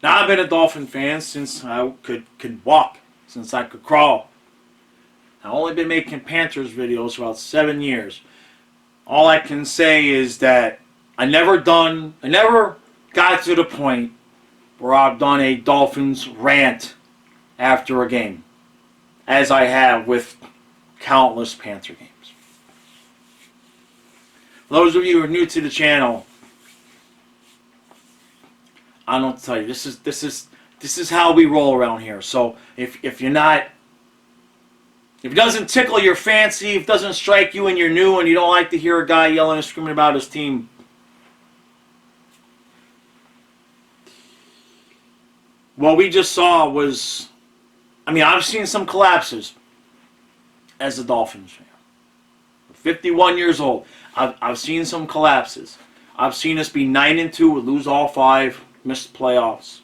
Now, I've been a Dolphin fan since I could walk, since I could crawl. I've only been making Panthers videos for about 7 years. All I can say is that I never got to the point where I've done a Dolphins rant after a game, as I have with countless Panther games. For those of you who are new to the channel, I don't know what to tell you. This is how we roll around here. So if you're not, if it doesn't tickle your fancy, if it doesn't strike you and you're new and you don't like to hear a guy yelling and screaming about his team, what we just saw was, I mean, I've seen some collapses as a Dolphins fan. 51 years old. I've seen some collapses. I've seen us be 9-2, lose all 5, miss playoffs.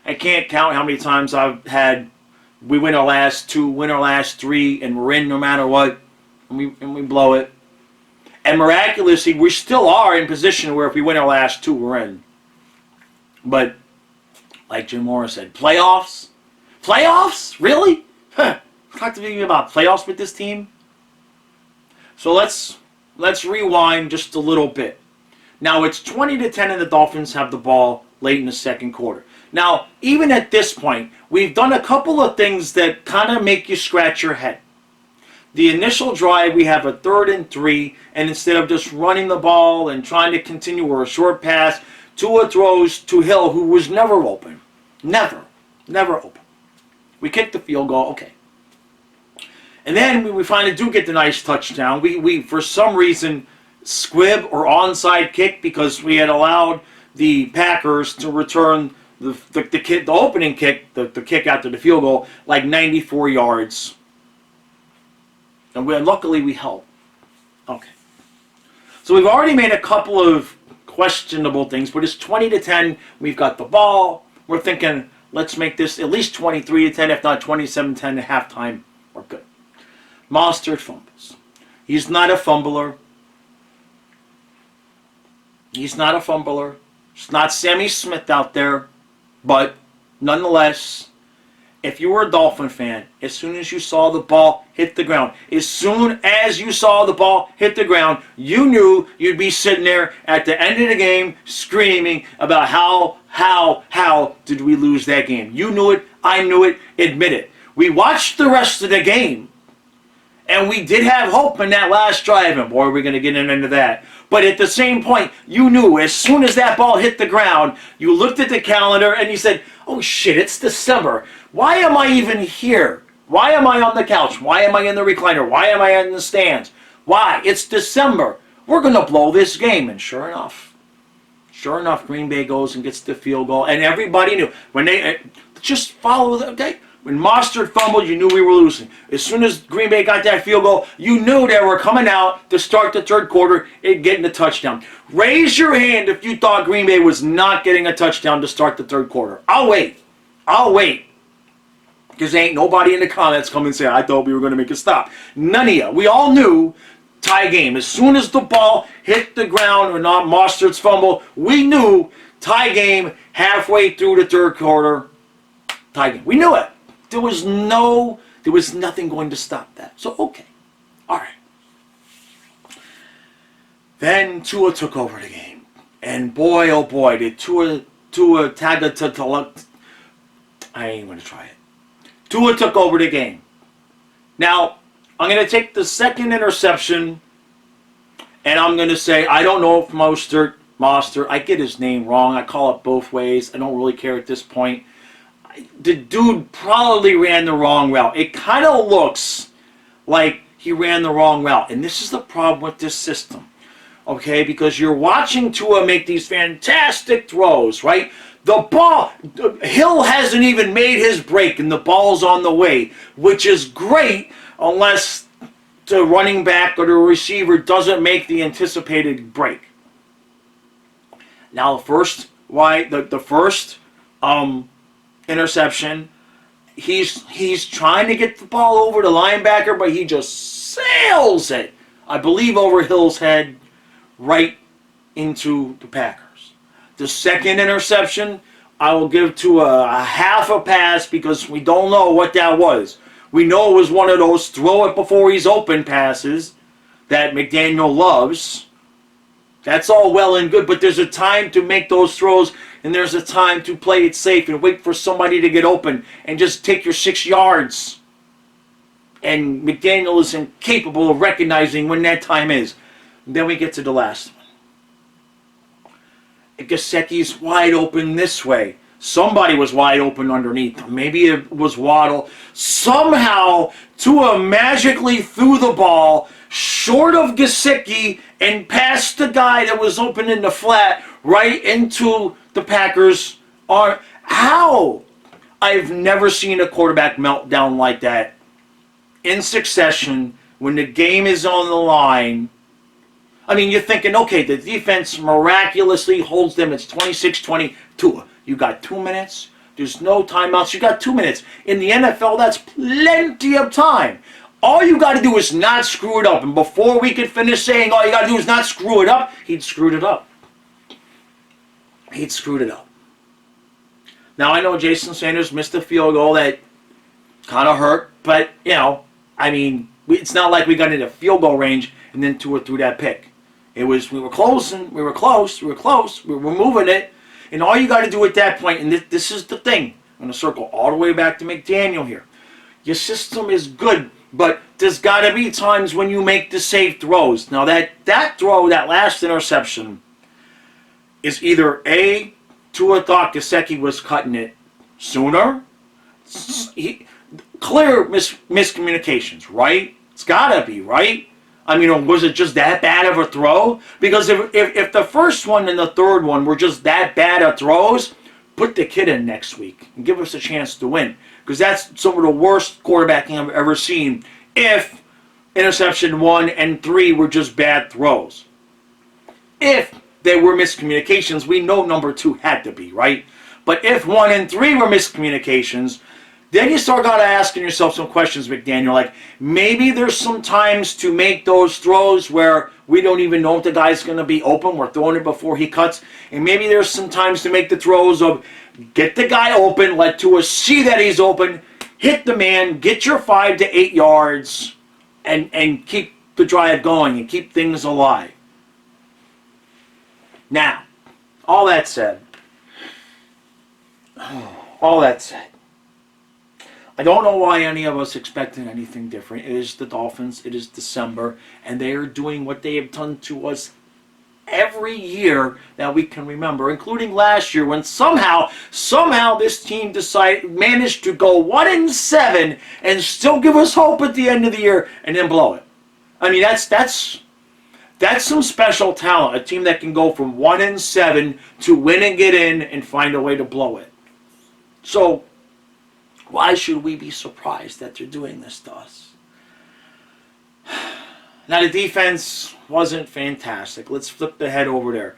I can't count how many times I've had we win our last 2, win our last 3, and we're in no matter what, and we blow it. And miraculously, we still are in position where if we win our last 2, we're in. But like Jim Morris said, playoffs? Playoffs? Really? Huh. Talk to me about playoffs with this team. So let's rewind just a little bit. Now it's 20-10 and the Dolphins have the ball late in the second quarter. Now, even at this point, we've done a couple of things that kind of make you scratch your head. The initial drive, we have a 3rd and 3, and instead of just running the ball and trying to continue or a short pass, Tua throws to Hill, who was never open. Never open. We kick the field goal, okay. And then we finally do get the nice touchdown. We for some reason, squib or onside kick because we had allowed the Packers to return the opening kick, the kick after the field goal, like 94 yards. And luckily we held. Okay. So we've already made a couple of questionable things, but it's 20-10. We've got the ball. We're thinking, let's make this at least 23-10, if not 27-10 at halftime. We're good. Mostert fumbles. He's not a fumbler. He's not a fumbler. It's not Sammy Smith out there. But nonetheless, if you were a Dolphin fan, as soon as you saw the ball hit the ground, as soon as you saw the ball hit the ground, you knew you'd be sitting there at the end of the game screaming about how did we lose that game. You knew it. I knew it. Admit it. We watched the rest of the game. And we did have hope in that last drive, and boy, we're going to get into that. But at the same point, you knew as soon as that ball hit the ground, you looked at the calendar and you said, oh shit, it's December. Why am I even here? Why am I on the couch? Why am I in the recliner? Why am I in the stands? Why? It's December. We're going to blow this game. And sure enough, Green Bay goes and gets the field goal. And everybody knew. When they just follow the day. When Mostert fumbled, you knew we were losing. As soon as Green Bay got that field goal, you knew they were coming out to start the third quarter and getting a touchdown. Raise your hand if you thought Green Bay was not getting a touchdown to start the third quarter. I'll wait. Because ain't nobody in the comments come and say, I thought we were going to make a stop. None of you. We all knew tie game. As soon as the ball hit the ground or not Mostert's fumble, we knew tie game halfway through the third quarter. Tie game. We knew it. There was nothing going to stop that. So, okay. All right. Then Tua took over the game. And boy, oh boy, did Tua I ain't going to try it. Tua took over the game. Now, I'm going to take the second interception, and I'm going to say, I don't know if Mostert, I get his name wrong. I call it both ways. I don't really care at this point. The dude probably ran the wrong route. It kind of looks like he ran the wrong route. And this is the problem with this system. Okay? Because you're watching Tua make these fantastic throws, right? The ball, Hill hasn't even made his break and the ball's on the way, which is great unless the running back or the receiver doesn't make the anticipated break. Now, the first interception, he's trying to get the ball over the linebacker, but he just sails it, I believe, over Hill's head right into the Packers. The second interception I will give to a half a pass because we don't know what that was. We know it was one of those throw it before he's open passes that McDaniel loves. That's all well and good, but there's a time to make those throws, and there's a time to play it safe and wait for somebody to get open and just take your 6 yards. And McDaniel is incapable of recognizing when that time is. And then we get to the last one. Gesicki's wide open this way. Somebody was wide open underneath. Maybe it was Waddle. Somehow, Tua magically threw the ball short of Gesicki and passed the guy that was open in the flat right into the Packers' arm. How? I've never seen a quarterback meltdown like that in succession when the game is on the line. I mean, you're thinking, okay, the defense miraculously holds them. It's 26-20. Tua, you got 2 minutes. There's no timeouts. You got 2 minutes. In the NFL, that's plenty of time. All you got to do is not screw it up. And before we could finish saying all you got to do is not screw it up, he'd screwed it up. He'd screwed it up. Now, I know Jason Sanders missed a field goal that kind of hurt. But, you know, I mean, it's not like we got into field goal range and then Tua threw that pick. It was, we were close, we were moving it. And all you got to do at that point, and this is the thing, I'm going to circle all the way back to McDaniel here. Your system is good, but there's got to be times when you make the safe throws. Now, that throw, that last interception, is either A, Tua thought Gesicki was cutting it sooner. Clear miscommunications, right? It's got to be, right? I mean, was it just that bad of a throw? Because if the first one and the third one were just that bad of throws, put the kid in next week and give us a chance to win. Because that's some of the worst quarterbacking I've ever seen if interception 1 and 3 were just bad throws. If they were miscommunications, we know number 2 had to be, right? But if 1 and 3 were miscommunications, then you start kind of asking yourself some questions, McDaniel, like maybe there's some times to make those throws where we don't even know if the guy's going to be open. We're throwing it before he cuts. And maybe there's some times to make the throws of get the guy open, let Tua see that he's open, hit the man, get your 5 to 8 yards, and keep the drive going and keep things alive. Now, all that said, I don't know why any of us expected anything different. It is the Dolphins. It is December. And they are doing what they have done to us every year that we can remember, including last year when somehow this team managed to go 1-7 and still give us hope at the end of the year and then blow it. I mean, that's some special talent. A team that can go from 1-7 to win and get in and find a way to blow it. So, why should we be surprised that they're doing this to us? Now, the defense wasn't fantastic. Let's flip the head over there.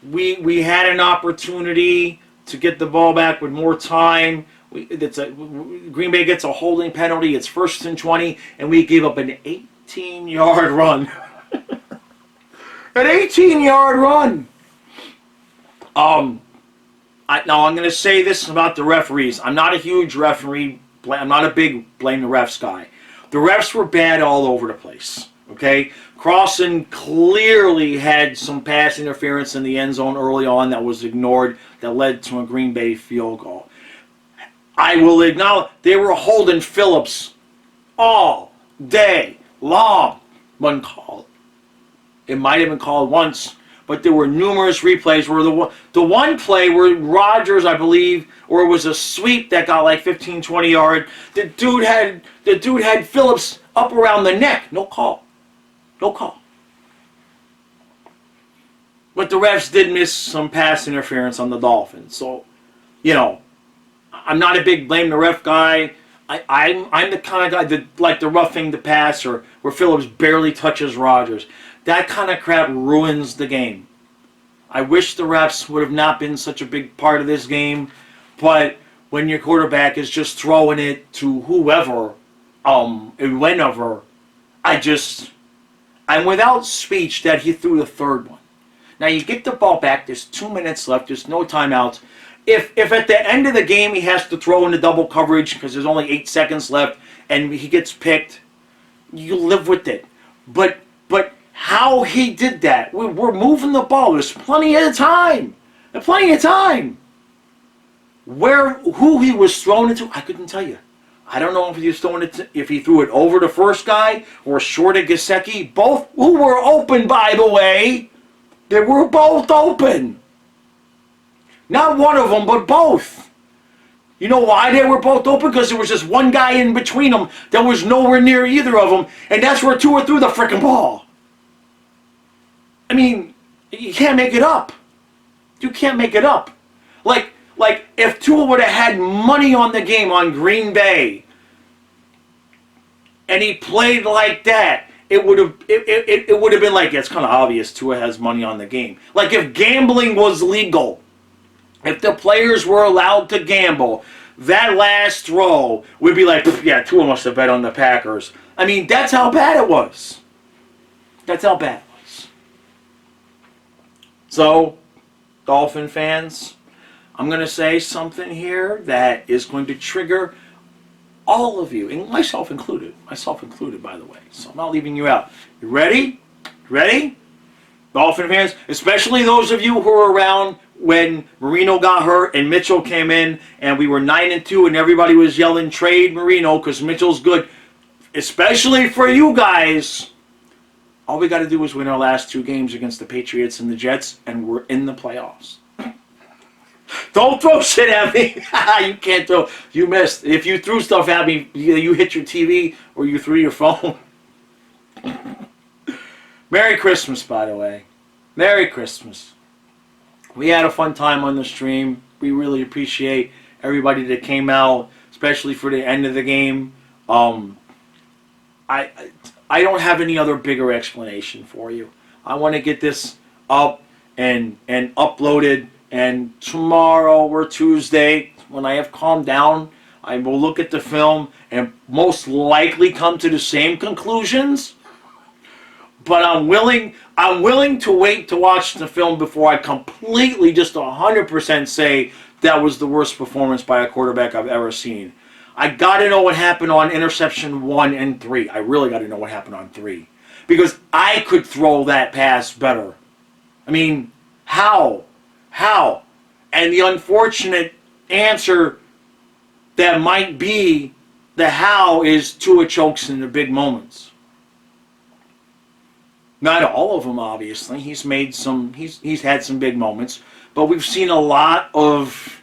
We had an opportunity to get the ball back with more time. Green Bay gets a holding penalty. It's 1st and 20, and we gave up an 18-yard run. An 18-yard run. Now, I'm going to say this about the referees. I'm not a huge referee. I'm not a big blame the refs guy. The refs were bad all over the place. Okay? Crossan clearly had some pass interference in the end zone early on that was ignored that led to a Green Bay field goal. I will acknowledge they were holding Phillips all day long. Wasn't called. It might have been called once. But there were numerous replays where the one play where Rodgers, I believe, or it was a sweep that got like 15, 20 yards, the dude had Phillips up around the neck. No call. No call. But the refs did miss some pass interference on the Dolphins. So, you know, I'm not a big blame the ref guy. I'm the kind of guy that like the roughing the passer where Phillips barely touches Rodgers. That kind of crap ruins the game. I wish the refs would have not been such a big part of this game, but when your quarterback is just throwing it to whoever, and whenever, I'm without speech that he threw the third one. Now you get the ball back. There's 2 minutes left. There's no timeouts. If at the end of the game he has to throw into double coverage because there's only 8 seconds left and he gets picked, you live with it. But how he did that, we're moving the ball. There's plenty of time. There's plenty of time. Who he was thrown into, I couldn't tell you. I don't know if he was throwing it if he threw it over the first guy or short of Gesicki. Both who were open, by the way. They were both open. Not one of them, but both. You know why they were both open? Because there was just one guy in between them that was nowhere near either of them, and that's where Tua threw the frickin' ball. I mean, you can't make it up. You can't make it up. Like if Tua would have had money on the game on Green Bay, and he played like that, it would have been like, it's kind of obvious Tua has money on the game. Like if gambling was legal, if the players were allowed to gamble, that last throw would be like, yeah, Tua must have bet on the Packers. I mean, that's how bad it was. That's how bad it was. So, Dolphin fans, I'm going to say something here that is going to trigger all of you, and myself included, by the way. So I'm not leaving you out. You ready? Ready? Dolphin fans, especially those of you who were around when Marino got hurt and Mitchell came in and we were 9-2 and everybody was yelling trade Marino because Mitchell's good. Especially for you guys, all we got to do is win our last 2 games against the Patriots and the Jets and we're in the playoffs. Don't throw shit at me. You can't throw. You missed. If you threw stuff at me, you hit your TV or you threw your phone. Merry Christmas, by the way. Merry Christmas. We had a fun time on the stream. We really appreciate everybody that came out, especially for the end of the game. I don't have any other bigger explanation for you. I want to get this up and uploaded. And tomorrow or Tuesday, when I have calmed down, I will look at the film and most likely come to the same conclusions. But I'm willing to wait to watch the film before I completely, just 100% say that was the worst performance by a quarterback I've ever seen. I got to know what happened on interception 1 and 3. I really got to know what happened on 3. Because I could throw that pass better. I mean, how? How? And the unfortunate answer that might be the how is Tua chokes in the big moments. Not all of them, obviously. He's made some. He's had some big moments, but we've seen a lot of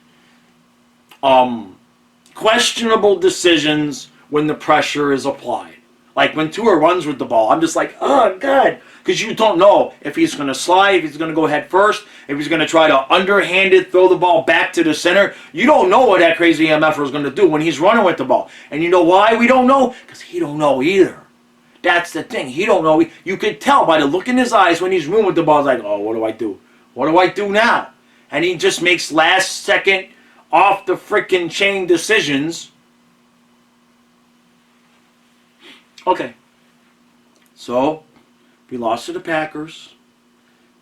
questionable decisions when the pressure is applied. Like when Tua runs with the ball, I'm just like, oh God. Because you don't know if he's going to slide, if he's going to go head first, if he's going to try to underhanded throw the ball back to the center. You don't know what that crazy MFer is going to do when he's running with the ball. And you know why we don't know? Because he don't know either. That's the thing. He don't know. You can tell by the look in his eyes when he's running with the ball. He's like, oh, what do I do? What do I do now? And he just makes last second off the freaking chain decisions. Okay. So, if we lost to the Packers,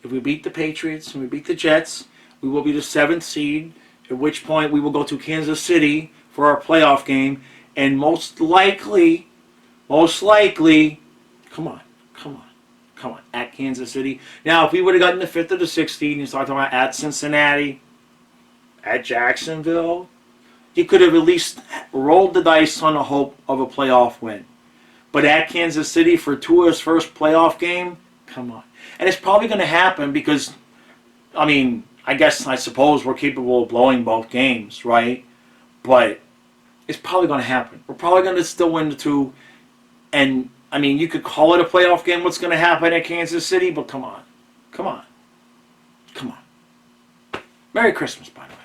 if we beat the Patriots and we beat the Jets, we will be the 7th seed, at which point we will go to Kansas City for our playoff game, and most likely, come on, at Kansas City. Now, if we would have gotten the 5th or the 6th seed, and you start talking about at Cincinnati, at Jacksonville, you could have at least rolled the dice on the hope of a playoff win. But at Kansas City for Tua's first playoff game, come on. And it's probably going to happen because, I suppose we're capable of blowing both games, right? But it's probably going to happen. We're probably going to still win the 2. And, you could call it a playoff game, what's going to happen at Kansas City, but come on. Merry Christmas, by the way.